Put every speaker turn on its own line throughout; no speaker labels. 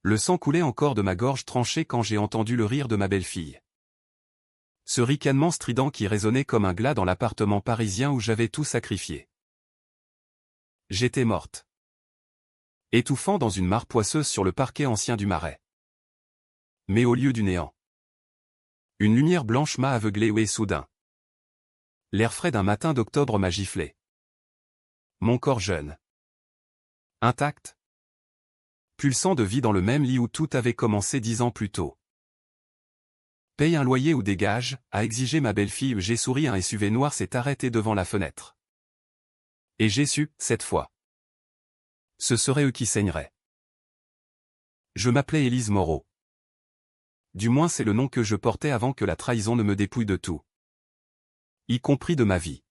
Le sang coulait encore de ma gorge tranchée quand j'ai entendu le rire de ma belle-fille. Ce ricanement strident qui résonnait comme un glas dans l'appartement parisien où j'avais tout sacrifié. J'étais morte. Étouffant dans une mare poisseuse sur le parquet ancien du Marais. Mais au lieu du néant, une lumière blanche m'a aveuglé et soudain. L'air frais d'un matin d'octobre m'a giflé. Mon corps jeune. Intact. Pulsant de vie dans le même lit où tout avait commencé 10 ans plus tôt. Paye un loyer ou dégage, a exigé ma belle-fille. J'ai souri. Un SUV noir s'est arrêté devant la fenêtre. Et j'ai su, cette fois. Ce serait eux qui saigneraient. Je m'appelais Élise Moreau. Du moins c'est le nom que je portais avant que la trahison ne me dépouille de tout. Y compris de ma vie.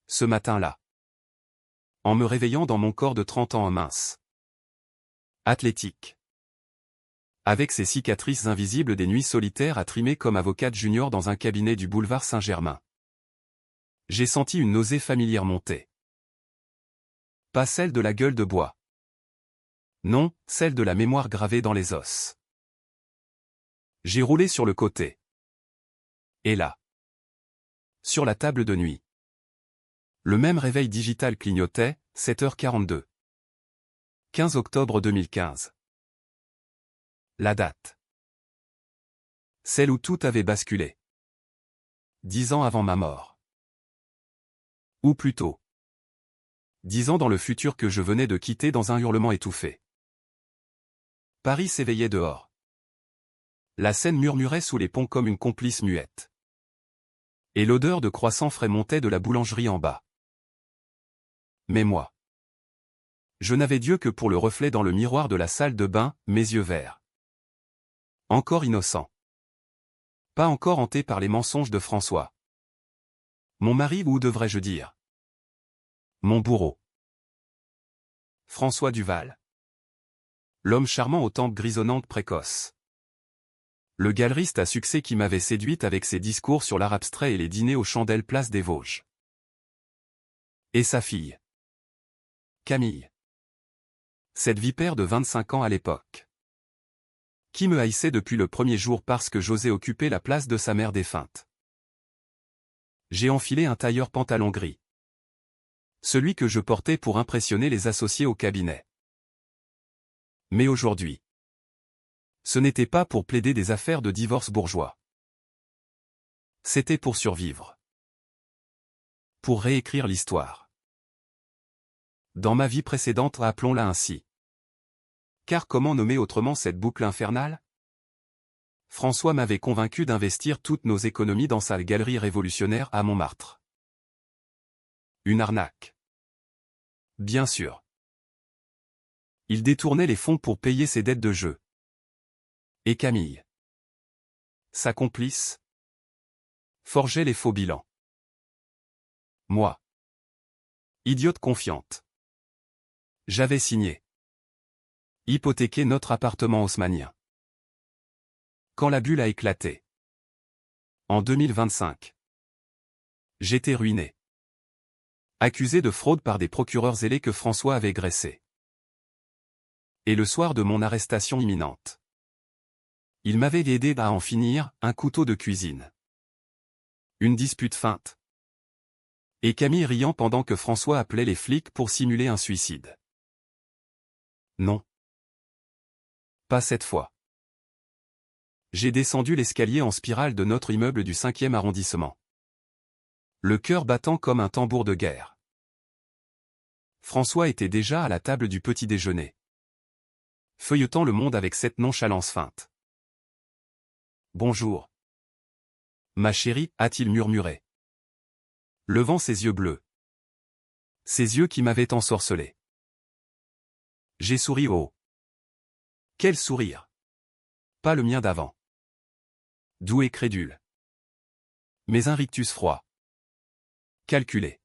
Ce matin-là. En me réveillant dans mon corps de 30 ans mince. Athlétique. Avec ses cicatrices invisibles des nuits solitaires à trimer comme avocate junior dans un cabinet du boulevard Saint-Germain. J'ai senti une nausée familière monter. Pas celle de la gueule de bois. Non, celle de la mémoire gravée dans les os. J'ai roulé sur le côté. Et là. Sur la table de nuit. Le même réveil digital clignotait, 7h42. 15 octobre 2015. La date. Celle où tout avait basculé. 10 ans avant ma mort. Ou plutôt. 10 ans dans le futur que je venais de quitter dans un hurlement étouffé. Paris s'éveillait dehors. La Seine murmurait sous les ponts comme une complice muette. Et l'odeur de croissant frais montait de la boulangerie en bas. Mais moi. Je n'avais Dieu que pour le reflet dans le miroir de la salle de bain, mes yeux verts. Encore innocent. Pas encore hanté par les mensonges de François. Mon mari, ou devrais-je dire mon bourreau. François Duval. L'homme charmant aux tempes grisonnantes précoces. Le galeriste à succès qui m'avait séduite avec ses discours sur l'art abstrait et les dîners aux chandelles place des Vosges. Et sa fille. Camille. Cette vipère de 25 ans à l'époque. Qui me haïssait depuis le premier jour parce que j'osais occuper la place de sa mère défunte. J'ai enfilé un tailleur pantalon gris. Celui que je portais pour impressionner les associés au cabinet. Mais aujourd'hui. Ce n'était pas pour plaider des affaires de divorce bourgeois. C'était pour survivre. Pour réécrire l'histoire. Dans ma vie précédente, appelons-la ainsi. Car comment nommer autrement cette boucle infernale? François m'avait convaincu d'investir toutes nos économies dans sa galerie révolutionnaire à Montmartre. Une arnaque. Bien sûr. Il détournait les fonds pour payer ses dettes de jeu. Et Camille, sa complice, forgeait les faux bilans. Moi, idiote confiante, j'avais signé. Hypothéqué notre appartement haussmannien. Quand la bulle a éclaté. En 2025. J'étais ruiné. Accusé de fraude par des procureurs zélés que François avait graissés. Et le soir de mon arrestation imminente. Il m'avait aidé à en finir, un couteau de cuisine. Une dispute feinte. Et Camille riant pendant que François appelait les flics pour simuler un suicide. Non. Pas cette fois. J'ai descendu l'escalier en spirale de notre immeuble du 5e arrondissement. Le cœur battant comme un tambour de guerre. François était déjà à la table du petit déjeuner. Feuilletant le monde avec cette nonchalance feinte. Bonjour. Ma chérie, a-t-il murmuré. Levant ses yeux bleus. Ses yeux qui m'avaient ensorcelé. J'ai souri haut. Quel sourire. Pas le mien d'avant. Doux et crédule. Mais un rictus froid. Calculé.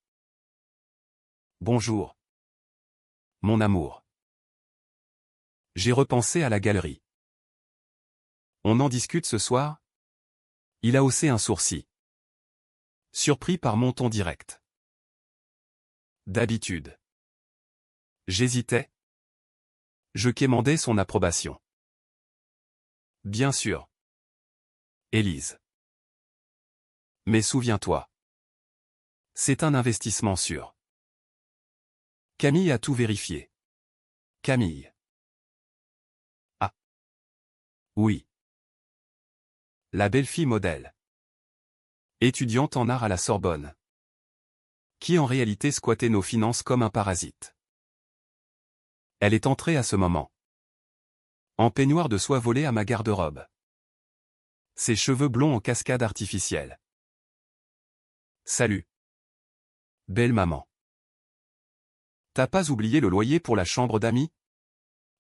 Bonjour. Mon amour. J'ai repensé à la galerie. On en discute ce soir? Il a haussé un sourcil. Surpris par mon ton direct. D'habitude. J'hésitais. Je quémandais son approbation. Bien sûr. Élise. Mais souviens-toi. C'est un investissement sûr. Camille a tout vérifié. Camille. Ah. Oui. La belle-fille modèle. Étudiante en art à la Sorbonne. Qui en réalité squattait nos finances comme un parasite. Elle est entrée à ce moment. En peignoir de soie volé à ma garde-robe. Ses cheveux blonds en cascade artificielle. Salut. Belle maman. T'as pas oublié le loyer pour la chambre d'amis?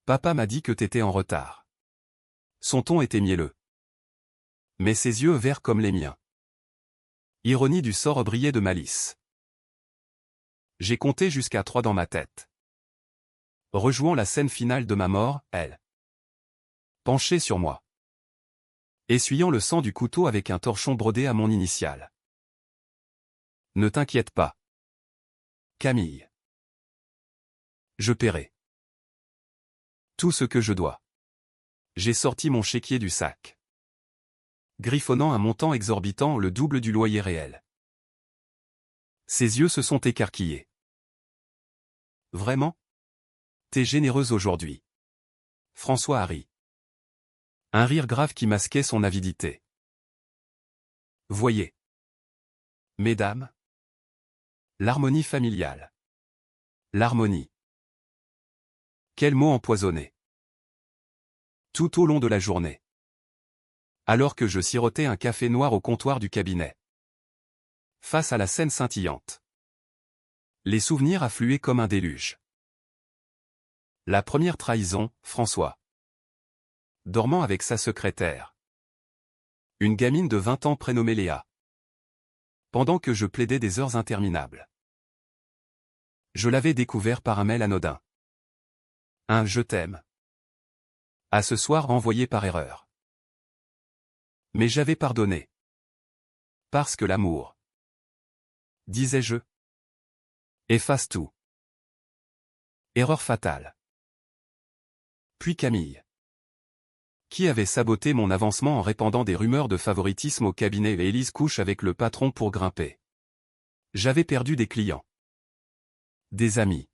Papa m'a dit que t'étais en retard. Son ton était mielleux. Mais ses yeux verts comme les miens. Ironie du sort brillait de malice. J'ai compté jusqu'à 3 dans ma tête. Rejouant la scène finale de ma mort, elle. Penchée sur moi. Essuyant le sang du couteau avec un torchon brodé à mon initiale. Ne t'inquiète pas. Camille. Je paierai. Tout ce que je dois. J'ai sorti mon chéquier du sac. Griffonnant un montant exorbitant, le double du loyer réel. Ses yeux se sont écarquillés. Vraiment? T'es généreuse aujourd'hui. François a ri. Un rire grave qui masquait son avidité. Voyez. Mesdames. L'harmonie familiale. L'harmonie. Quel mot empoisonné. Tout au long de la journée. Alors que je sirotais un café noir au comptoir du cabinet. Face à la scène scintillante. Les souvenirs affluaient comme un déluge. La première trahison, François. Dormant avec sa secrétaire. Une gamine de 20 ans prénommée Léa. Pendant que je plaidais des heures interminables. Je l'avais découvert par un mail anodin. Un « je t'aime » à ce soir envoyé par erreur. Mais j'avais pardonné. Parce que l'amour, disais-je, efface tout. Erreur fatale. Puis Camille. Qui avait saboté mon avancement en répandant des rumeurs de favoritisme au cabinet et Élise couche avec le patron pour grimper. J'avais perdu des clients. Des amis.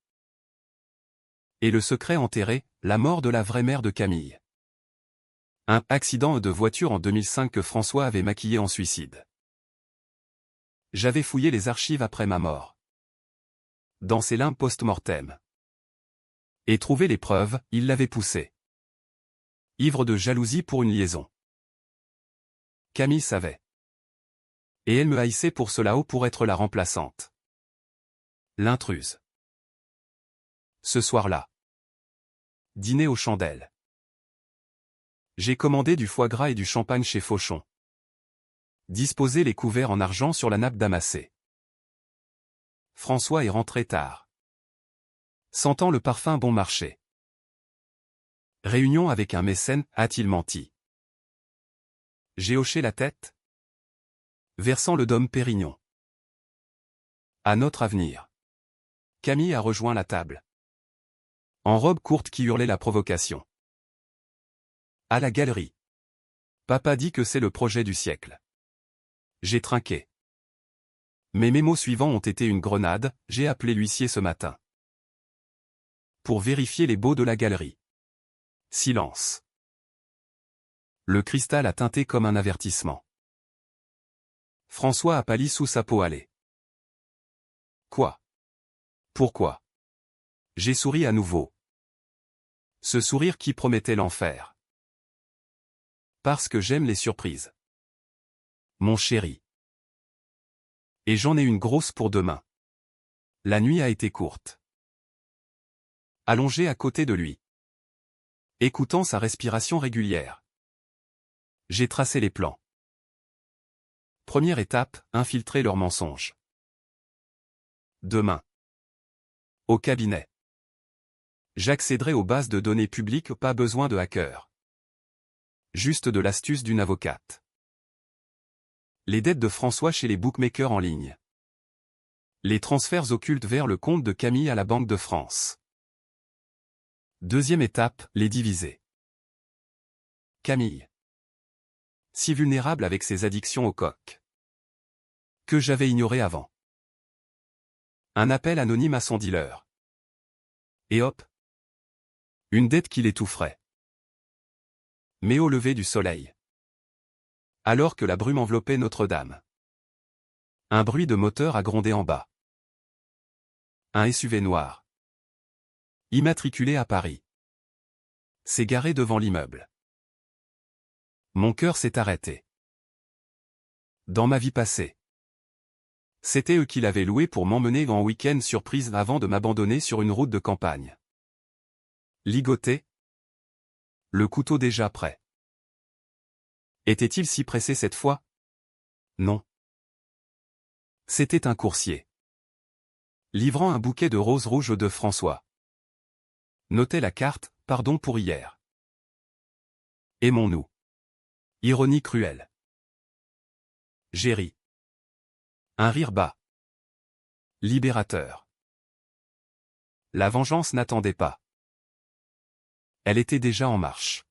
Et le secret enterré, la mort de la vraie mère de Camille. Un accident de voiture en 2005 que François avait maquillé en suicide. J'avais fouillé les archives après ma mort. Dans ses limbes post-mortem. Et trouvé les preuves, il l'avait poussé. Ivre de jalousie pour une liaison. Camille savait. Et elle me haïssait pour cela ou pour être la remplaçante. L'intruse. Ce soir-là. Dîner aux chandelles. J'ai commandé du foie gras et du champagne chez Fauchon. Disposé les couverts en argent sur la nappe damassée. François est rentré tard. Sentant le parfum bon marché. Réunion avec un mécène, a-t-il menti? J'ai hoché la tête. Versant le dôme Pérignon. À notre avenir. Camille a rejoint la table. En robe courte qui hurlait la provocation. À la galerie. Papa dit que c'est le projet du siècle. J'ai trinqué. Mes mémos suivants ont été une grenade, j'ai appelé l'huissier ce matin. Pour vérifier les baux de la galerie. Silence. Le cristal a tinté comme un avertissement. François a pâli sous sa peau hâlée. Quoi? Pourquoi? J'ai souri à nouveau. Ce sourire qui promettait l'enfer. Parce que j'aime les surprises. Mon chéri. Et j'en ai une grosse pour demain. La nuit a été courte. Allongé à côté de lui. Écoutant sa respiration régulière. J'ai tracé les plans. Première étape, infiltrer leurs mensonges. Demain. Au cabinet. J'accéderai aux bases de données publiques, pas besoin de hacker. Juste de l'astuce d'une avocate. Les dettes de François chez les bookmakers en ligne. Les transferts occultes vers le compte de Camille à la Banque de France. Deuxième étape, les diviser. Camille. Si vulnérable avec ses addictions au coke. Que j'avais ignoré avant. Un appel anonyme à son dealer. Et hop. Une dette qui l'étoufferait. Mais au lever du soleil. Alors que la brume enveloppait Notre-Dame. Un bruit de moteur a grondé en bas. Un SUV noir. Immatriculé à Paris. S'est garé devant l'immeuble. Mon cœur s'est arrêté. Dans ma vie passée. C'était eux qui l'avaient loué pour m'emmener en week-end surprise avant de m'abandonner sur une route de campagne. Ligoté. Le couteau déjà prêt. Était-il si pressé cette fois? Non. C'était un coursier. Livrant un bouquet de roses rouges de François. Notait la carte, pardon pour hier. Aimons-nous. Ironie cruelle. J'ai ri. Un rire bas. Libérateur. La vengeance n'attendait pas. Elle était déjà en marche.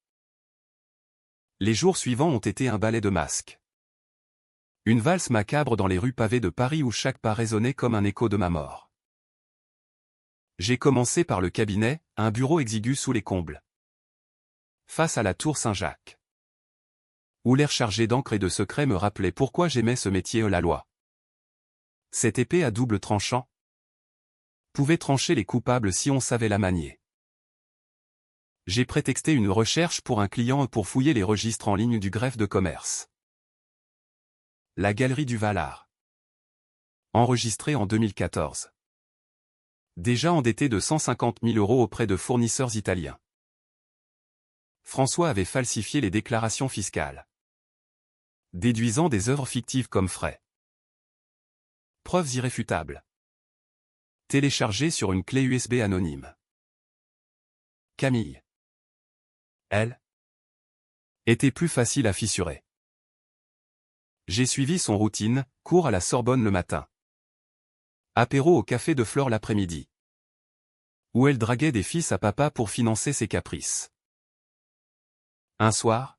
Les jours suivants ont été un ballet de masques. Une valse macabre dans les rues pavées de Paris où chaque pas résonnait comme un écho de ma mort. J'ai commencé par le cabinet, un bureau exigu sous les combles. Face à la tour Saint-Jacques. Où l'air chargé d'encre et de secrets me rappelait pourquoi j'aimais ce métier la loi. Cette épée à double tranchant pouvait trancher les coupables si on savait la manier. J'ai prétexté une recherche pour un client pour fouiller les registres en ligne du greffe de commerce. La galerie du Valar. Enregistrée en 2014. Déjà endetté de 150 000 € auprès de fournisseurs italiens. François avait falsifié les déclarations fiscales. Déduisant des œuvres fictives comme frais. Preuves irréfutables. Téléchargées sur une clé USB anonyme. Camille. Elle. Était plus facile à fissurer. J'ai suivi son routine, cours à la Sorbonne le matin. Apéro au café de Flore l'après-midi. Où elle draguait des fils à papa pour financer ses caprices. Un soir,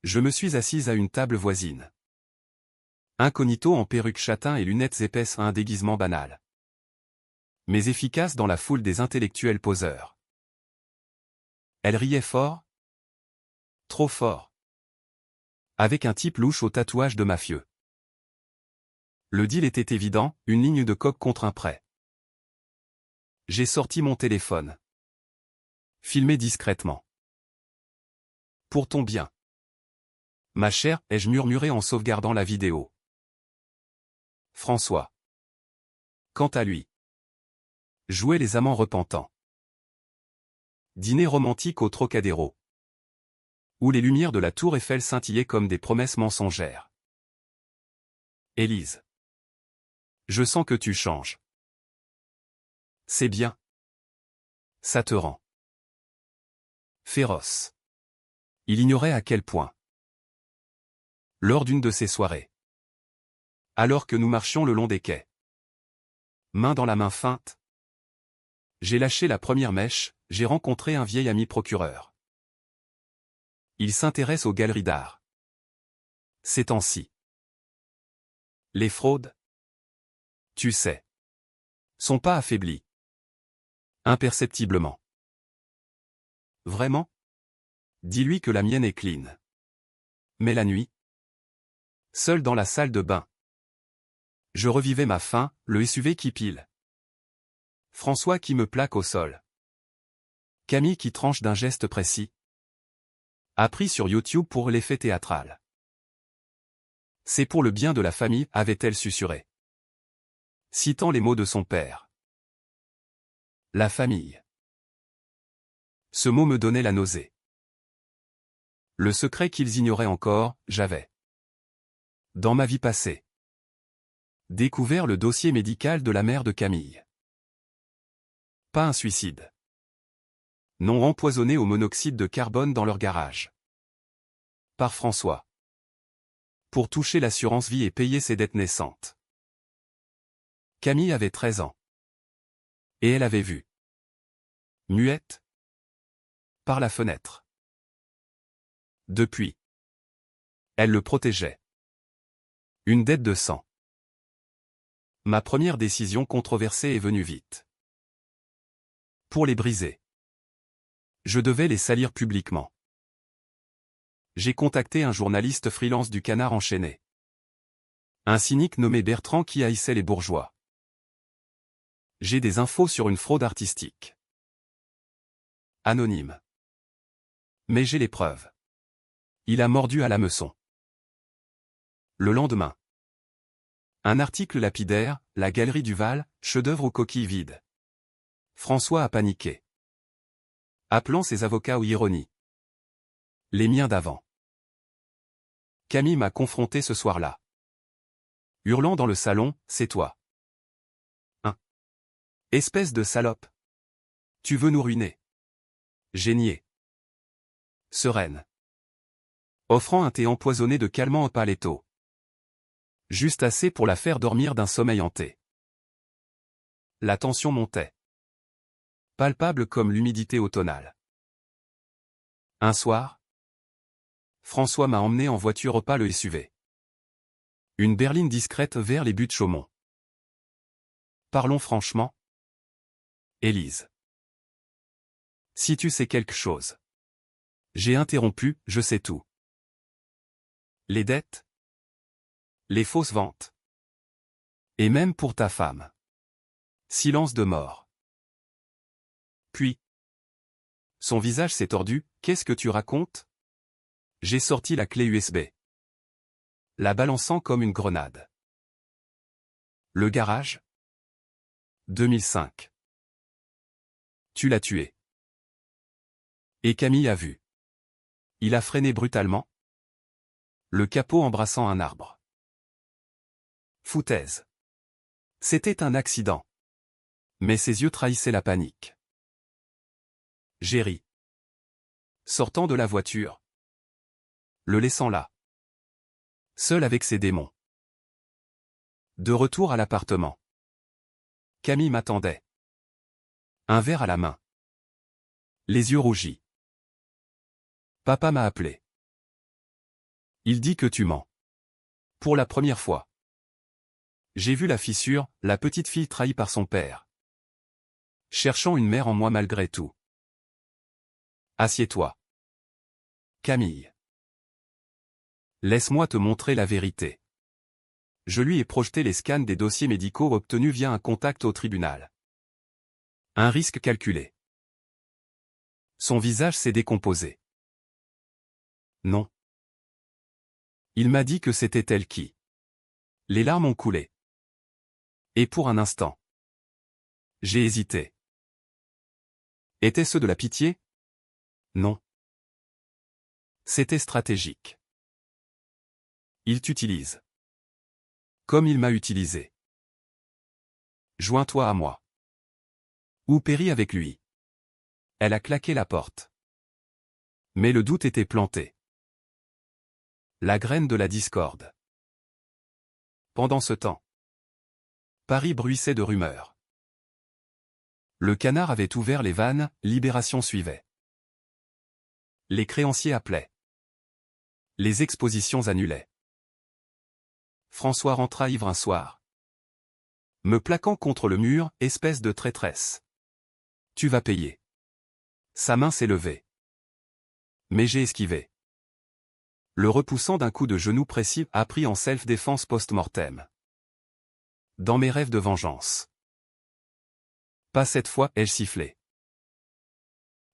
je me suis assise à une table voisine. Incognito en perruque châtain et lunettes épaisses à un déguisement banal. Mais efficace dans la foule des intellectuels poseurs. Elle riait fort. Trop fort. Avec un type louche au tatouage de mafieux. Le deal était évident, une ligne de coke contre un prêt. J'ai sorti mon téléphone. Filmé discrètement. Pour ton bien. Ma chère, ai-je murmuré en sauvegardant la vidéo. François. Quant à lui. Jouait les amants repentants. Dîner romantique au Trocadéro. Où les lumières de la tour Eiffel scintillaient comme des promesses mensongères. Élise. Je sens que tu changes. C'est bien. Ça te rend féroce. Il ignorait à quel point. Lors d'une de ces soirées. Alors que nous marchions le long des quais. Main dans la main feinte. J'ai lâché la première mèche, j'ai rencontré un vieil ami procureur. Il s'intéresse aux galeries d'art. Ces temps-ci. Les fraudes, tu sais, sont pas affaiblies. Imperceptiblement. Vraiment? Dis-lui que la mienne est clean. Mais la nuit, seul dans la salle de bain, je revivais ma faim, le SUV qui pile. François qui me plaque au sol. Camille qui tranche d'un geste précis. Appris sur YouTube pour l'effet théâtral. C'est pour le bien de la famille, avait-elle susurré. Citant les mots de son père. La famille. Ce mot me donnait la nausée. Le secret qu'ils ignoraient encore, j'avais. Dans ma vie passée. Découvert le dossier médical de la mère de Camille. Pas un suicide. Non empoisonné au monoxyde de carbone dans leur garage. Par François. Pour toucher l'assurance vie et payer ses dettes naissantes. Camille avait 13 ans. Et elle avait vu. Muette. Par la fenêtre. Depuis. Elle le protégeait. Une dette de sang. Ma première décision controversée est venue vite. Pour les briser. Je devais les salir publiquement. J'ai contacté un journaliste freelance du Canard enchaîné. Un cynique nommé Bertrand qui haïssait les bourgeois. J'ai des infos sur une fraude artistique. Anonyme. Mais j'ai les preuves. Il a mordu à l'hameçon. Le lendemain. Un article lapidaire, La Galerie du Val, chef-d'œuvre aux coquilles vides. François a paniqué. Appelant ses avocats aux ironies. Les miens d'avant. Camille m'a confronté ce soir-là. Hurlant dans le salon, c'est toi. Espèce de salope. Tu veux nous ruiner. J'ai nié. Sereine. Offrant un thé empoisonné de calmant au paletto. Juste assez pour la faire dormir d'un sommeil hanté. La tension montait. Palpable comme l'humidité automnale. Un soir, François m'a emmené en voiture au pas le SUV. Une berline discrète vers les buttes de Chaumont. Parlons franchement. Élise. Si tu sais quelque chose. J'ai interrompu, je sais tout. Les dettes. Les fausses ventes. Et même pour ta femme. Silence de mort. Puis. Son visage s'est tordu, qu'est-ce que tu racontes? J'ai sorti la clé USB. La balançant comme une grenade. Le garage. 2005. Tu l'as tué. Et Camille a vu. Il a freiné brutalement. Le capot embrassant un arbre. Foutaise. C'était un accident. Mais ses yeux trahissaient la panique. J'ai ri. Sortant de la voiture. Le laissant là. Seul avec ses démons. De retour à l'appartement. Camille m'attendait. Un verre à la main. Les yeux rougis. Papa m'a appelé. Il dit que tu mens. Pour la première fois. J'ai vu la fissure, la petite fille trahie par son père. Cherchant une mère en moi malgré tout. Assieds-toi. Camille. Laisse-moi te montrer la vérité. Je lui ai projeté les scans des dossiers médicaux obtenus via un contact au tribunal. Un risque calculé. Son visage s'est décomposé. Non. Il m'a dit que c'était elle qui. Les larmes ont coulé. Et pour un instant. J'ai hésité. Était-ce de la pitié? Non. C'était stratégique. Il t'utilise. Comme il m'a utilisé. Joins-toi à moi. Ou péris avec lui. Elle a claqué la porte. Mais le doute était planté. La graine de la discorde. Pendant ce temps. Paris bruissait de rumeurs. Le Canard avait ouvert les vannes, Libération suivait. Les créanciers appelaient. Les expositions annulaient. François rentra ivre un soir. Me plaquant contre le mur, espèce de traîtresse. Tu vas payer. Sa main s'est levée. Mais j'ai esquivé. Le repoussant d'un coup de genou précis, appris en self-défense post-mortem. Dans mes rêves de vengeance. Pas cette fois, ai-je sifflé.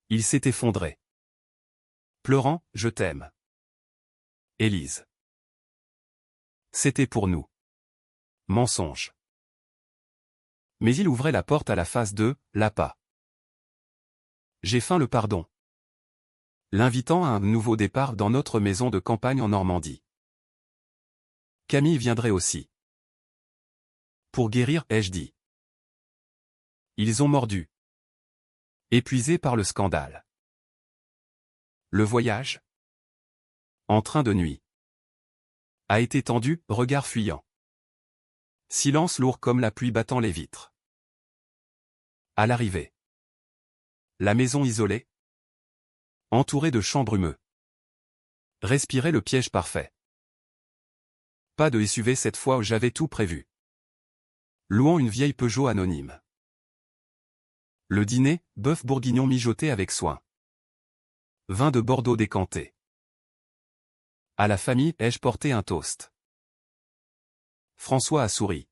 Il s'est effondré. Pleurant, je t'aime. Élise. C'était pour nous. Mensonge. Mais il ouvrait la porte à la phase 2, l'appât. J'ai feint le pardon. L'invitant à un nouveau départ dans notre maison de campagne en Normandie. Camille viendrait aussi. Pour guérir, ai-je dit. Ils ont mordu. Épuisés par le scandale. Le voyage. En train de nuit. A été tendu, regard fuyant. Silence lourd comme la pluie battant les vitres. À l'arrivée. La maison isolée. Entourée de champs brumeux. Respirer le piège parfait. Pas de SUV cette fois, j'avais tout prévu. Louant une vieille Peugeot anonyme. Le dîner, bœuf bourguignon mijoté avec soin. Vin de Bordeaux décanté. À la famille, ai-je porté un toast. François a souri.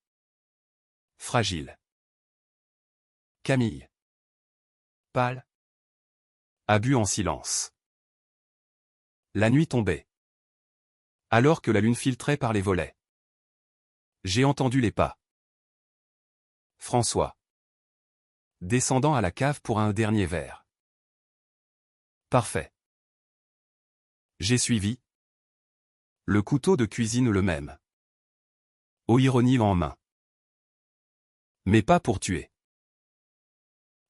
Fragile. Camille. Pâle. A bu en silence. La nuit tombait. Alors que la lune filtrait par les volets. J'ai entendu les pas. François. Descendant à la cave pour un dernier verre. Parfait. J'ai suivi. Le couteau de cuisine le même. Aux ironies en main. Mais pas pour tuer.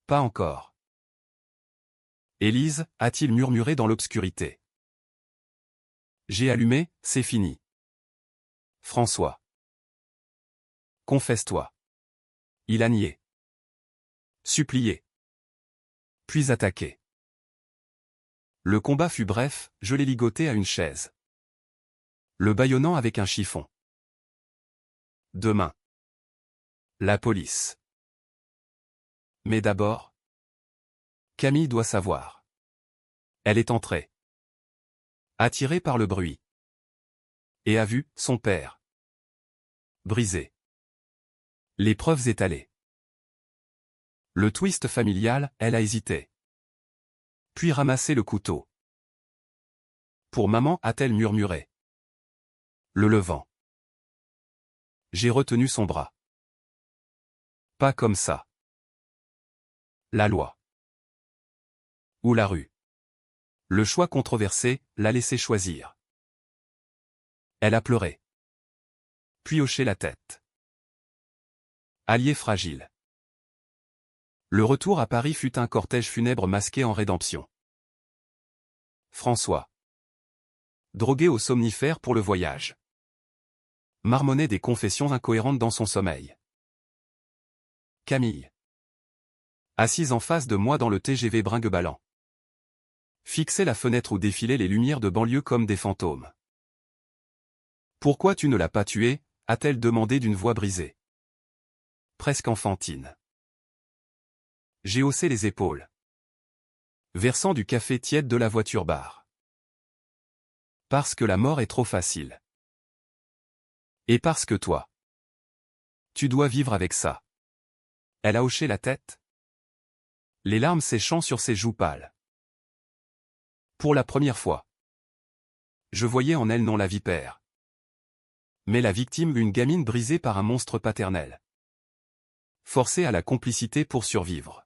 Pas encore. Élise, a-t-il murmuré dans l'obscurité. J'ai allumé, c'est fini. François. Confesse-toi. Il a nié. Supplié. Puis attaqué. Le combat fut bref, je l'ai ligoté à une chaise. Le bâillonnant avec un chiffon. Demain. La police. Mais d'abord. Camille doit savoir. Elle est entrée. Attirée par le bruit. Et a vu son père. Brisé. Les preuves étalées. Le twist familial, elle a hésité. Puis ramassé le couteau. Pour maman, a-t-elle murmuré. Le levant. J'ai retenu son bras. Pas comme ça. La loi. Ou la rue. Le choix controversé, l'a laissé choisir. Elle a pleuré. Puis hoché la tête. Allié fragile. Le retour à Paris fut un cortège funèbre masqué en rédemption. François. Drogué au somnifère pour le voyage. Marmonnait des confessions incohérentes dans son sommeil. Camille. Assise en face de moi dans le TGV bringue-ballant. Fixait la fenêtre où défilaient les lumières de banlieue comme des fantômes. Pourquoi tu ne l'as pas tué, a-t-elle demandé d'une voix brisée. Presque enfantine. J'ai haussé les épaules. Versant du café tiède de la voiture-bar. Parce que la mort est trop facile. Et parce que toi. Tu dois vivre avec ça. Elle a hoché la tête. Les larmes séchant sur ses joues pâles. Pour la première fois. Je voyais en elle non la vipère. Mais la victime, une gamine brisée par un monstre paternel. Forcée à la complicité pour survivre.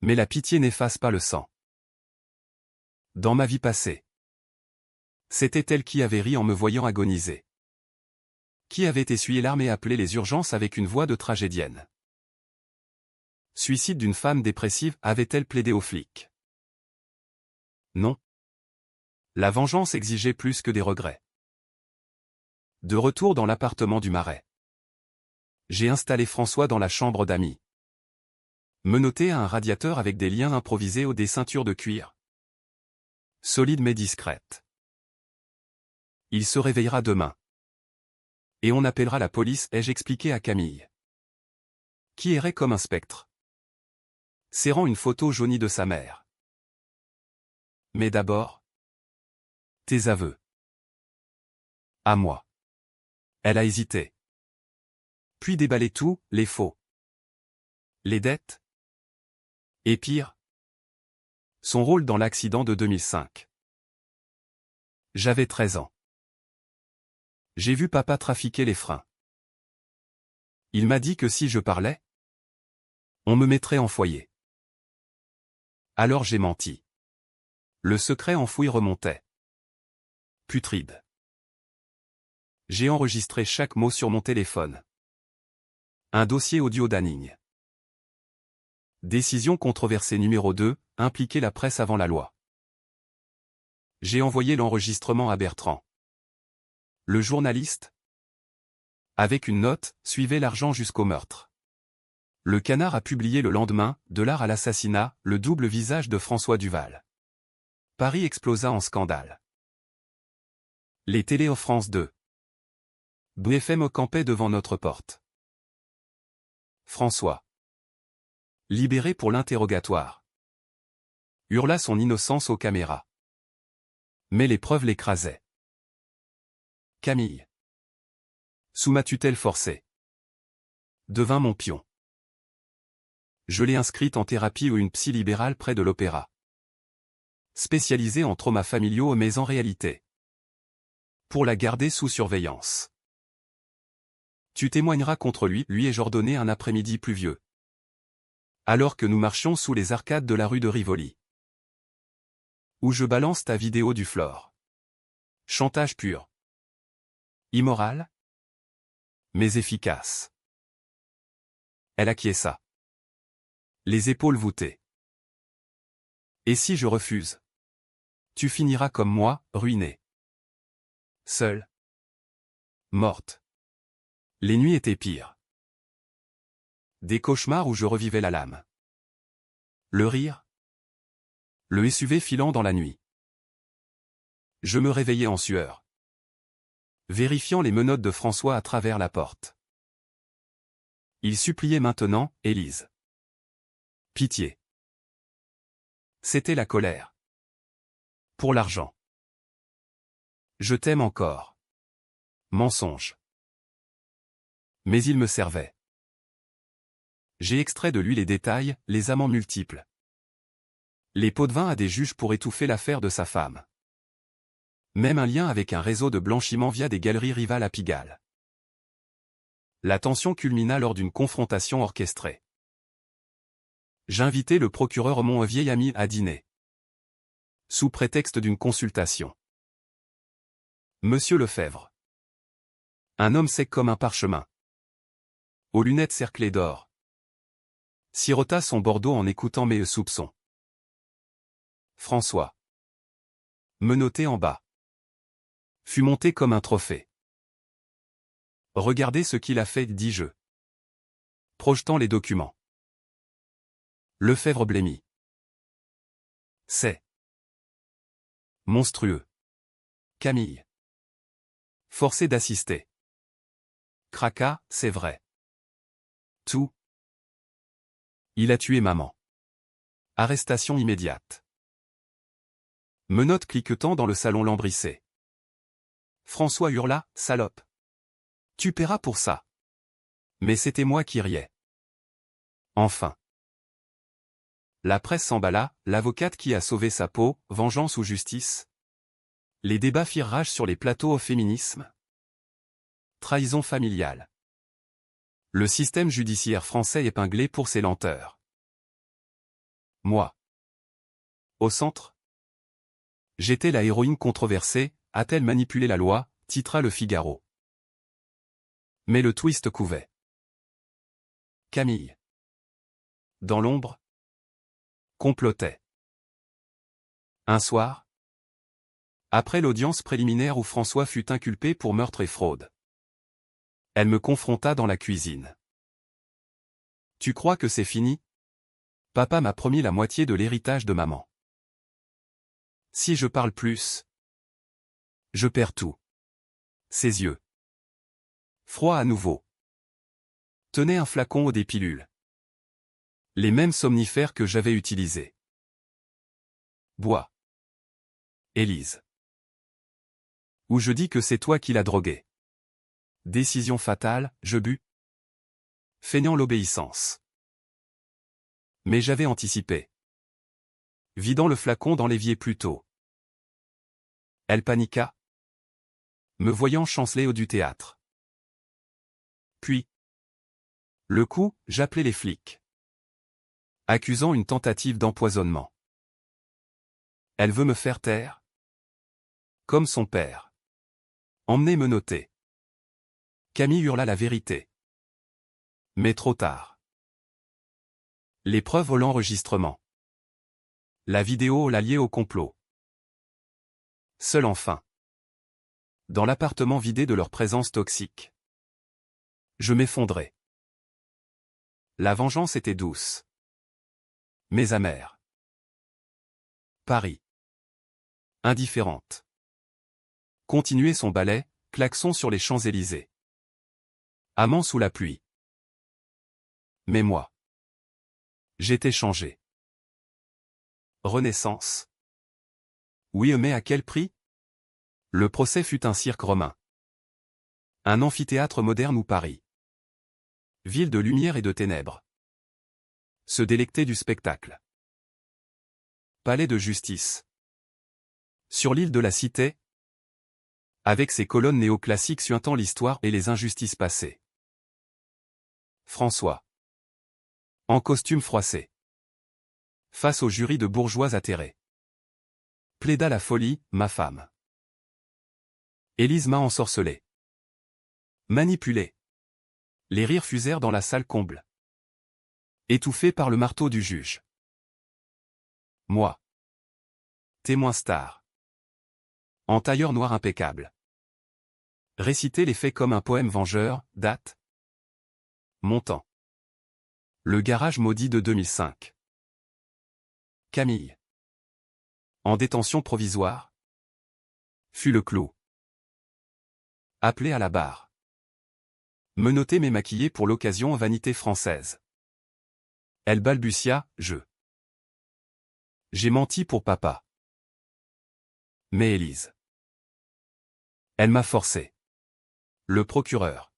Mais la pitié n'efface pas le sang. Dans ma vie passée. C'était elle qui avait ri en me voyant agoniser. Qui avait essuyé l'arme et appelé les urgences avec une voix de tragédienne. Suicide d'une femme dépressive, avait-elle plaidé aux flics? Non. La vengeance exigeait plus que des regrets. De retour dans l'appartement du Marais. J'ai installé François dans la chambre d'amis. Menotté à un radiateur avec des liens improvisés aux des ceintures de cuir. Solide mais discrète. Il se réveillera demain. Et on appellera la police, ai-je expliqué à Camille. Qui errait comme un spectre. Serrant une photo jaunie de sa mère. Mais d'abord. Tes aveux. À moi. Elle a hésité. Puis déballé tout, les faux. Les dettes. Et pire. Son rôle dans l'accident de 2005. J'avais 13 ans. J'ai vu papa trafiquer les freins. Il m'a dit que si je parlais, on me mettrait en foyer. Alors j'ai menti. Le secret enfoui remontait. Putride. J'ai enregistré chaque mot sur mon téléphone. Un dossier audio d'Anning. Décision controversée numéro 2, impliquer la presse avant la loi. J'ai envoyé l'enregistrement à Bertrand. Le journaliste. Avec une note, suivez l'argent jusqu'au meurtre. Le Canard a publié le lendemain, de l'art à l'assassinat, le double visage de François Duval. Paris explosa en scandale. Les télés en France 2. BFM campait devant notre porte. François. Libéré pour l'interrogatoire. Hurla son innocence aux caméras. Mais les preuves l'écrasaient. Camille. Sous ma tutelle forcée. Devint mon pion. Je l'ai inscrite en thérapie ou une psy libérale près de l'opéra. Spécialisée en traumas familiaux mais en réalité. Pour la garder sous surveillance. Tu témoigneras contre lui, lui ai-je ordonné un après-midi pluvieux. Alors que nous marchions sous les arcades de la rue de Rivoli. Où je balance ta vidéo du Flore. Chantage pur. Immoral, mais efficace. Elle acquiesça. Les épaules voûtées. Et si je refuse? Tu finiras comme moi, ruiné. Seule. Morte. Les nuits étaient pires. Des cauchemars où je revivais la lame. Le rire. Le SUV filant dans la nuit. Je me réveillais en sueur. Vérifiant les menottes de François à travers la porte. Il suppliait maintenant, Élise. Pitié. C'était la colère. Pour l'argent. Je t'aime encore. Mensonge. Mais il me servait. J'ai extrait de lui les détails, les amants multiples. Les pots de vin à des juges pour étouffer l'affaire de sa femme. Même un lien avec un réseau de blanchiment via des galeries rivales à Pigalle. La tension culmina lors d'une confrontation orchestrée. J'invitai le procureur mon vieil ami à dîner. Sous prétexte d'une consultation. Monsieur Lefebvre. Un homme sec comme un parchemin. Aux lunettes cerclées d'or. Sirota son Bordeaux en écoutant mes soupçons. François. Menotté en bas. Fut monté comme un trophée. Regardez ce qu'il a fait, dis-je. Projetant les documents. Lefebvre blêmit. C'est monstrueux. Camille. Forcé d'assister. Craqua, c'est vrai. Tout. Il a tué maman. Arrestation immédiate. Menottes cliquetant dans le salon lambrissé. François hurla, salope. Tu paieras pour ça. Mais c'était moi qui riais. Enfin. La presse s'emballa, l'avocate qui a sauvé sa peau, vengeance ou justice. Les débats firent rage sur les plateaux au féminisme. Trahison familiale. Le système judiciaire français épinglé pour ses lenteurs. Moi. Au centre. J'étais la héroïne controversée, a-t-elle manipulé la loi, titra Le Figaro. Mais le twist couvait. Camille. Dans l'ombre. Complotait. Un soir. Après l'audience préliminaire où François fut inculpé pour meurtre et fraude. Elle me confronta dans la cuisine. Tu crois que c'est fini? Papa m'a promis la moitié de l'héritage de maman. Si je parle plus, je perds tout. Ses yeux. Froid à nouveau. Tenait un flacon ou des pilules. Les mêmes somnifères que j'avais utilisés. Bois. Élise. Ou je dis que c'est toi qui l'as drogué. Décision fatale, je bus. Feignant l'obéissance. Mais j'avais anticipé. Vidant le flacon dans l'évier plus tôt. Elle paniqua. Me voyant chanceler au du théâtre. Puis. Le coup, j'appelai les flics. Accusant une tentative d'empoisonnement. Elle veut me faire taire. Comme son père. Emmenez me noter. Camille hurla la vérité. Mais trop tard. Les preuves au l'enregistrement. La vidéo l'a liée au complot. Seul enfin. Dans l'appartement vidé de leur présence toxique. Je m'effondrais. La vengeance était douce, mais amère. Paris. Indifférente. Continuer son ballet, klaxon sur les Champs-Élysées. Amant sous la pluie. Mais moi. J'étais changé. Renaissance. Oui, mais à quel prix? Le procès fut un cirque romain. Un amphithéâtre moderne ou Paris. Ville de lumière et de ténèbres. Se délecter du spectacle. Palais de justice. Sur l'île de la Cité, avec ses colonnes néoclassiques suintant l'histoire et les injustices passées. François. En costume froissé. Face au jury de bourgeois atterrés. Plaida la folie, ma femme. Élise m'a ensorcelé. Manipulé. Les rires fusèrent dans la salle comble. Étouffé par le marteau du juge. Moi. Témoin star. En tailleur noir impeccable. Réciter les faits comme un poème vengeur, date. Montant. Le garage maudit de 2005. Camille. En détention provisoire. Fut le clou. Appelé à la barre. Menotté mais maquillé pour l'occasion en vanité française. Elle balbutia, J'ai menti pour papa. Mais Élise. Elle m'a forcé. Le procureur.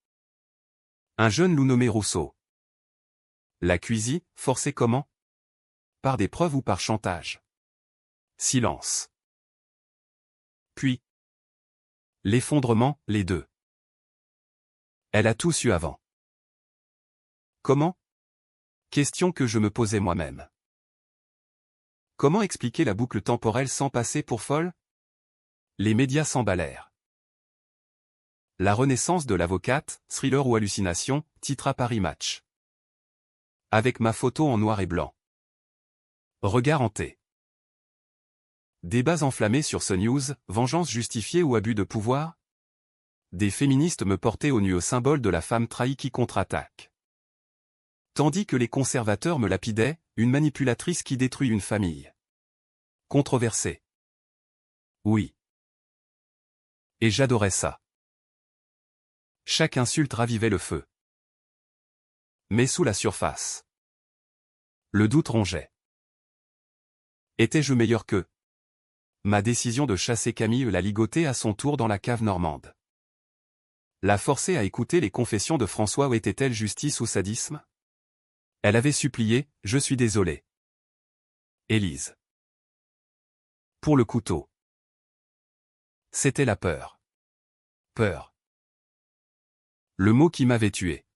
Un jeune loup nommé Rousseau. La cuisine, forcé comment? Par des preuves ou par chantage? Silence. Puis. L'effondrement, les deux. Elle a tout su avant. Comment? Question que je me posais moi-même. Comment expliquer la boucle temporelle sans passer pour folle? Les médias s'emballèrent. La renaissance de l'avocate, thriller ou hallucination, titre à Paris Match. Avec ma photo en noir et blanc. Regard hanté. Débats enflammés sur CNews, vengeance justifiée ou abus de pouvoir? Des féministes me portaient au nu au symbole de la femme trahie qui contre-attaque. Tandis que les conservateurs me lapidaient, une manipulatrice qui détruit une famille. Controversée. Oui. Et j'adorais ça. Chaque insulte ravivait le feu. Mais sous la surface. Le doute rongeait. Étais-je meilleur qu'eux? Ma décision de chasser Camille la ligotait à son tour dans la cave normande. La forcer à écouter les confessions de François. Où était-elle, justice ou sadisme? Elle avait supplié, je suis désolé. Élise. Pour le couteau. C'était la peur. Peur. Le mot qui m'avait tué.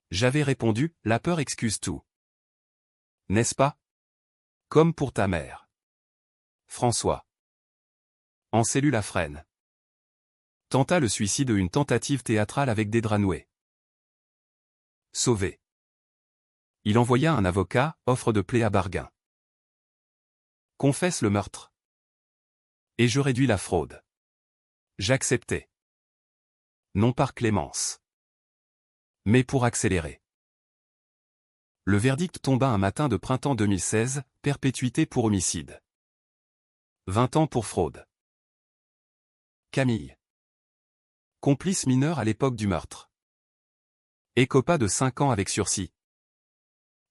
J'avais répondu, la peur excuse tout. N'est-ce pas? Comme pour ta mère. François. En cellule à Fresnes. Tenta le suicide, une tentative théâtrale avec des draps noués. Sauvé. Il envoya un avocat, offre de plaie à bargain. Confesse le meurtre. Et je réduis la fraude. J'acceptais. Non par clémence. Mais pour accélérer. Le verdict tomba un matin de printemps 2016, perpétuité pour homicide. 20 ans pour fraude. Camille. Complice mineur à l'époque du meurtre. Écopa de 5 ans avec sursis.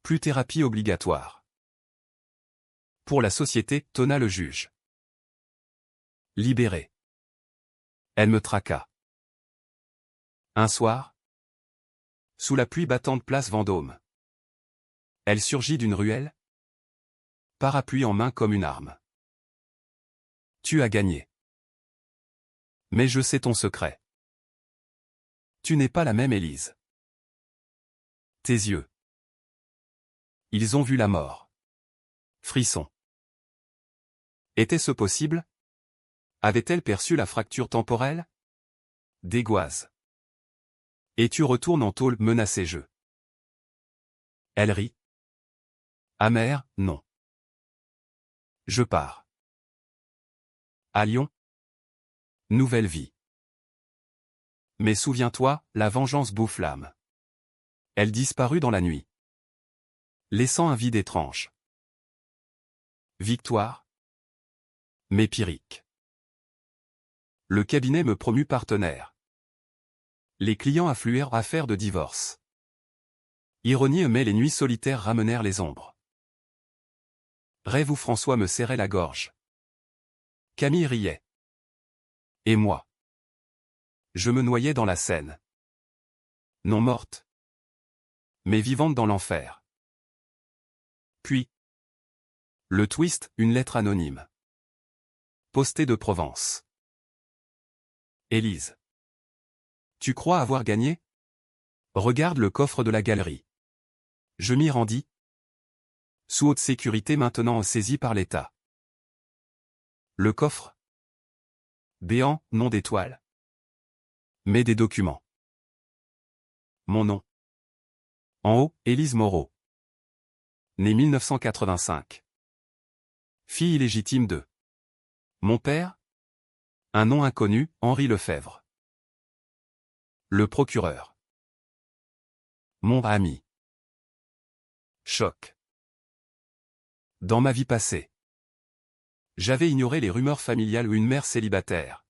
Plus thérapie obligatoire. Pour la société, tonna le juge. Libérée. Elle me traqua. Un soir, sous la pluie battante place Vendôme. Elle surgit d'une ruelle. Parapluie en main comme une arme. Tu as gagné. Mais je sais ton secret. Tu n'es pas la même Élise. Tes yeux. Ils ont vu la mort. Frisson. Était-ce possible? Avait-elle perçu la fracture temporelle? Dégoise. Et tu retournes en tôle, menacé je. Elle rit. Amère, non. Je pars. À Lyon. Nouvelle vie. Mais souviens-toi, la vengeance bouffe l'âme. Elle disparut dans la nuit, laissant un vide étrange. Victoire. Mais Pyrrhic. Le cabinet me promut partenaire. Les clients affluèrent à faire de divorce. Ironie, mais les nuits solitaires ramenèrent les ombres. Rêve où François me serrait la gorge. Camille riait. Et moi, je me noyais dans la Seine. Non morte, mais vivante dans l'enfer. Puis, le twist, une lettre anonyme. Postée de Provence. Élise. Tu crois avoir gagné? Regarde le coffre de la galerie. Je m'y rendis. Sous haute sécurité maintenant saisi par l'État. Le coffre. Béant, non d'étoile. Mais des documents. Mon nom. En haut, Élise Moreau. Née 1985. Fille illégitime de mon père. Un nom inconnu, Henri Lefebvre. Le procureur. Mon ami. Choc. Dans ma vie passée, j'avais ignoré les rumeurs familiales ou une mère célibataire.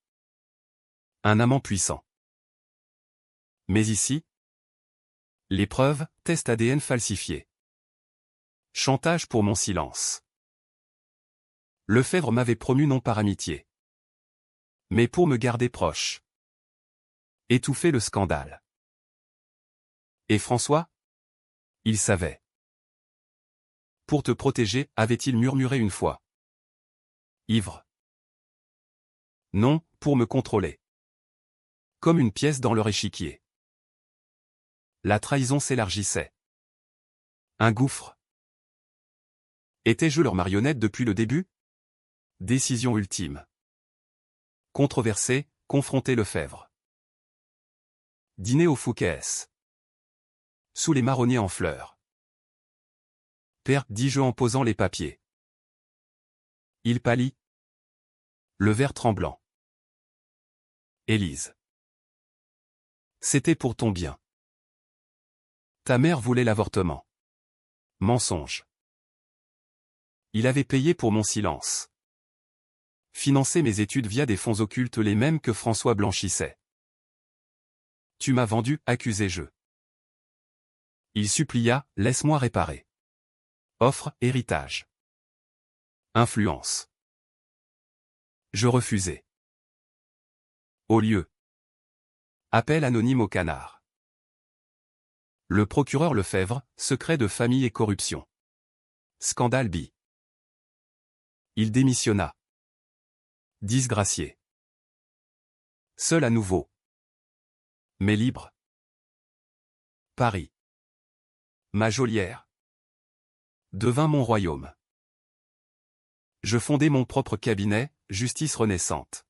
Un amant puissant. Mais ici, les preuves, test ADN falsifié. Chantage pour mon silence. Lefebvre m'avait promu non par amitié, mais pour me garder proche. Étouffer le scandale. Et François? Il savait. Pour te protéger, avait-il murmuré une fois. Ivre. Non, pour me contrôler. Comme une pièce dans leur échiquier. La trahison s'élargissait. Un gouffre. Étais-je leur marionnette depuis le début? Décision ultime. Controversé, confronter Lefebvre. Dîner au Fouquet's. Sous les marronniers en fleurs. Père, dis-je en posant les papiers. Il pâlit. Le verre tremblant. Élise. C'était pour ton bien. Ta mère voulait l'avortement. Mensonge. Il avait payé pour mon silence. Financé mes études via des fonds occultes, les mêmes que François blanchissait. Tu m'as vendu, accusai-je. Il supplia, laisse-moi réparer. Offre, héritage. Influence. Je refusai. Au lieu. Appel anonyme au canard. Le procureur Lefebvre, secret de famille et corruption. Scandale B. Il démissionna. Disgracié. Seul à nouveau. Mais libre. Paris. Ma geôlière. Devint mon royaume. Je fondai mon propre cabinet, Justice Renaissante.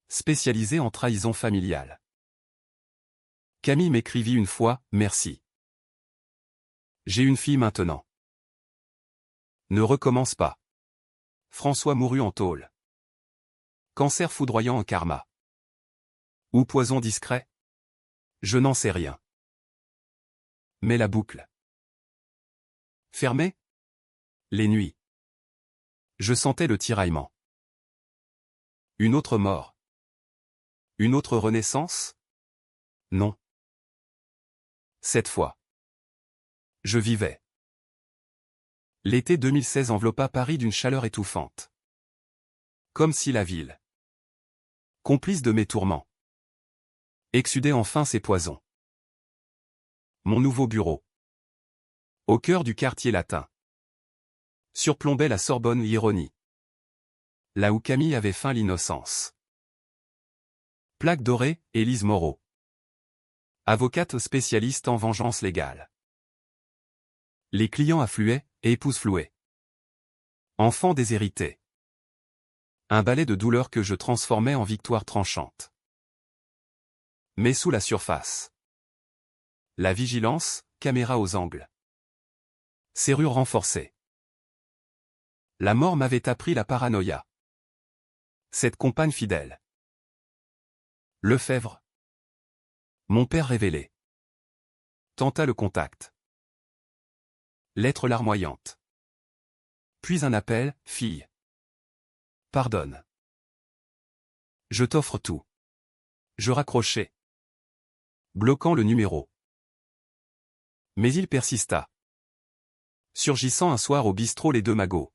Spécialisé en trahison familiale. Camille m'écrivit une fois, merci. J'ai une fille maintenant. Ne recommence pas. François mourut en tôle. Cancer foudroyant en karma. Ou poison discret? Je n'en sais rien. Mais la boucle. Fermée? Les nuits. Je sentais le tiraillement. Une autre mort. Une autre renaissance? Non. Cette fois. Je vivais. L'été 2016 enveloppa Paris d'une chaleur étouffante. Comme si la ville, complice de mes tourments, exsudait enfin ses poisons. Mon nouveau bureau, au cœur du quartier latin, surplombait la Sorbonne ironie. Là où Camille avait feint l'innocence. Plaque dorée, Élise Moreau. Avocate spécialiste en vengeance légale. Les clients affluaient, épouse flouée. Enfant déshérité. Un balai de douleur que je transformais en victoire tranchante. Mais sous la surface. La vigilance, caméra aux angles. Serrure renforcée. La mort m'avait appris la paranoïa. Cette compagne fidèle. Lefebvre. Mon père révélé. Tenta le contact. Lettre larmoyante. Puis un appel, fille. Pardonne. Je t'offre tout. Je raccrochai, bloquant le numéro. Mais il persista. Surgissant un soir au bistrot Les Deux Magots,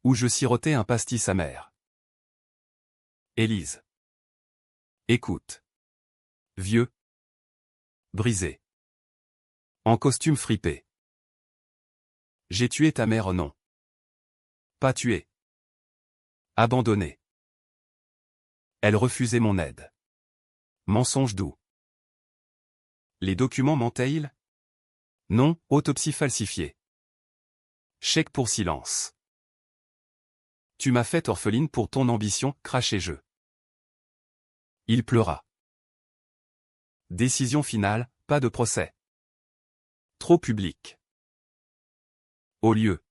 où je sirotais un pastis amer. Élise. Écoute. Vieux. Brisé. En costume fripé. J'ai tué ta mère, non. Pas tué. Abandonné. Elle refusait mon aide. Mensonge doux. Les documents mentaient-ils? Non, autopsie falsifiée. Chèque pour silence. Tu m'as fait orpheline pour ton ambition, crachai-je. Il pleura. Décision finale, pas de procès. Trop public. Au lieu.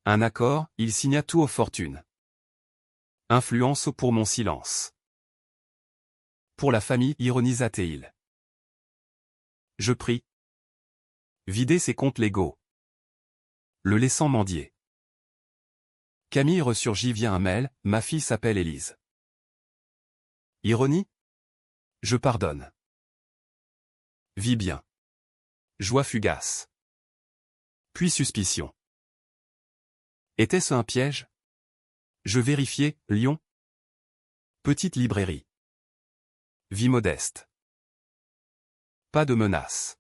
Un accord, il signa tout aux fortunes. Influence pour mon silence. Pour la famille, ironisa-t-il. Je prie. Vider ses comptes légaux. Le laissant mendier. Camille ressurgit via un mail, ma fille s'appelle Élise. Ironie? Je pardonne. Vis bien. Joie fugace. Puis suspicion. Était-ce un piège? Je vérifiai, Lyon. Petite librairie. Vie modeste. Pas de menace.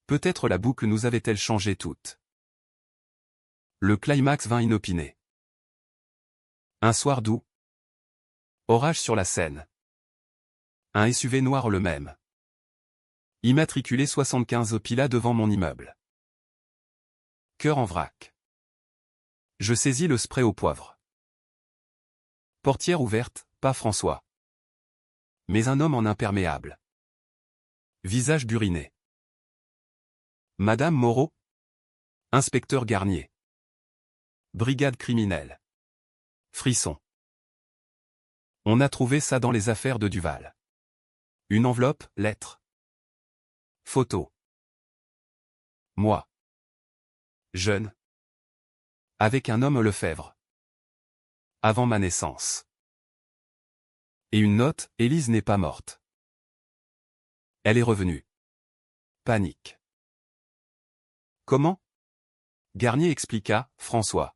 Peut-être la boucle nous avait-elle changé toutes. Le climax vint inopiné. Un soir doux. Orage sur la Seine. Un SUV noir le même. Immatriculé 75 Pilat devant mon immeuble. Cœur en vrac. Je saisis le spray au poivre. Portière ouverte, pas François. Mais un homme en imperméable. Visage buriné. Madame Moreau. Inspecteur Garnier. Brigade criminelle. Frisson. On a trouvé ça dans les affaires de Duval. Une enveloppe, lettre. Photo. Moi. Jeune. Avec un homme Lefebvre. Avant ma naissance. Et une note, Élise n'est pas morte. Elle est revenue. Panique. Comment? Garnier expliqua, François.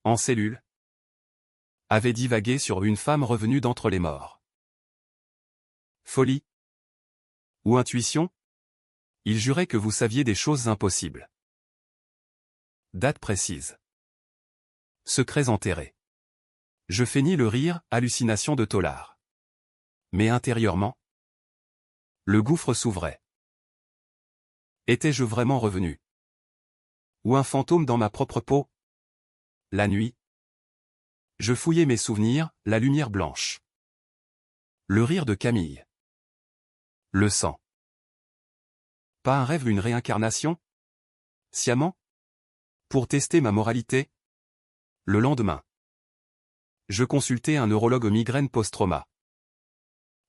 En cellule. Avait divagué sur une femme revenue d'entre les morts. Folie? Ou intuition? Il jurait que vous saviez des choses impossibles. Date précise. Secrets enterrés. Je feignis le rire, hallucination de tôlard. Mais intérieurement, le gouffre s'ouvrait. Étais-je vraiment revenu? Ou un fantôme dans ma propre peau? La nuit. Je fouillais mes souvenirs, la lumière blanche. Le rire de Camille. Le sang. Pas un rêve, une réincarnation? Sciemment? Pour tester ma moralité? Le lendemain. Je consultais un neurologue migraine post-trauma.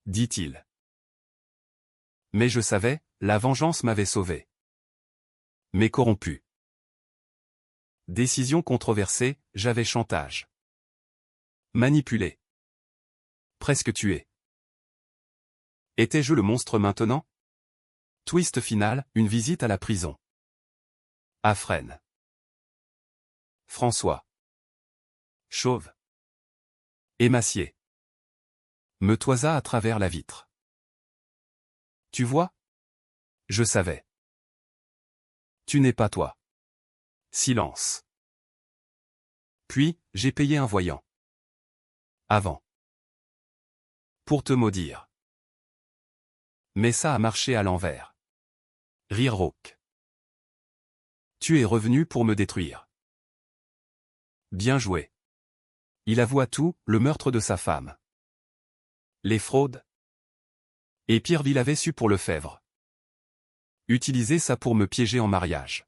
Dit-il. Mais je savais, la vengeance m'avait sauvé. Mais corrompu. Décision controversée, j'avais chantage. Manipulé. Presque tué. Étais-je le monstre maintenant? Twist final, une visite à la prison. À Fresnes. François. Chauve. Émacié. Me toisa à travers la vitre. Tu vois? Je savais. Tu n'es pas toi. Silence. Puis, j'ai payé un voyant. Avant. Pour te maudire. Mais ça a marché à l'envers. Rire rauque. Tu es revenu pour me détruire. Bien joué. Il avoua tout, le meurtre de sa femme. Les fraudes. Et Pierreville avait su pour Lefebvre. Utiliser ça pour me piéger en mariage.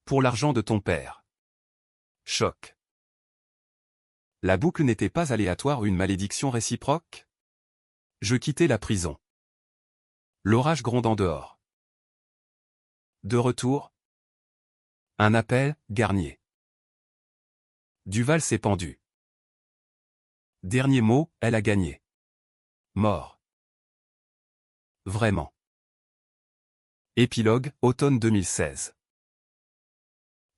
Pour l'argent de ton père. Choc. La boucle n'était pas aléatoire, une malédiction réciproque? Je quittai la prison. L'orage gronde en dehors. De retour. Un appel, Garnier. Duval s'est pendu. Dernier mot, elle a gagné. Mort. Vraiment. Épilogue, automne 2016.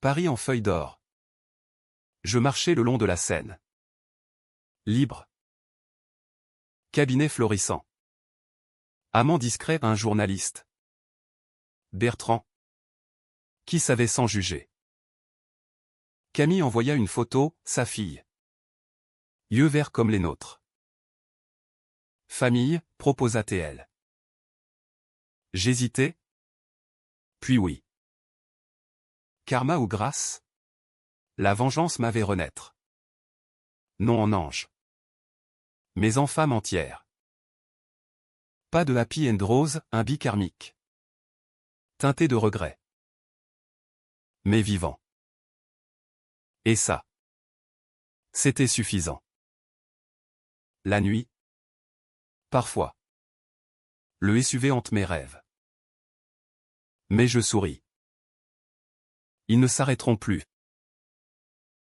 Paris en feuille d'or. Je marchais le long de la Seine. Libre. Cabinet florissant. Amant discret, un journaliste. Bertrand. Qui savait sans juger. Camille envoya une photo, sa fille. Yeux verts comme les nôtres. Famille, proposa TL. J'hésitais. Puis oui. Karma ou grâce? La vengeance m'avait renaître. Non en ange. Mais en femme entière. Pas de happy and rose, un bikarmique. Teinté de regret. Mais vivant. Et ça. C'était suffisant. La nuit. Parfois. Le SUV hante mes rêves. Mais je souris. Ils ne s'arrêteront plus.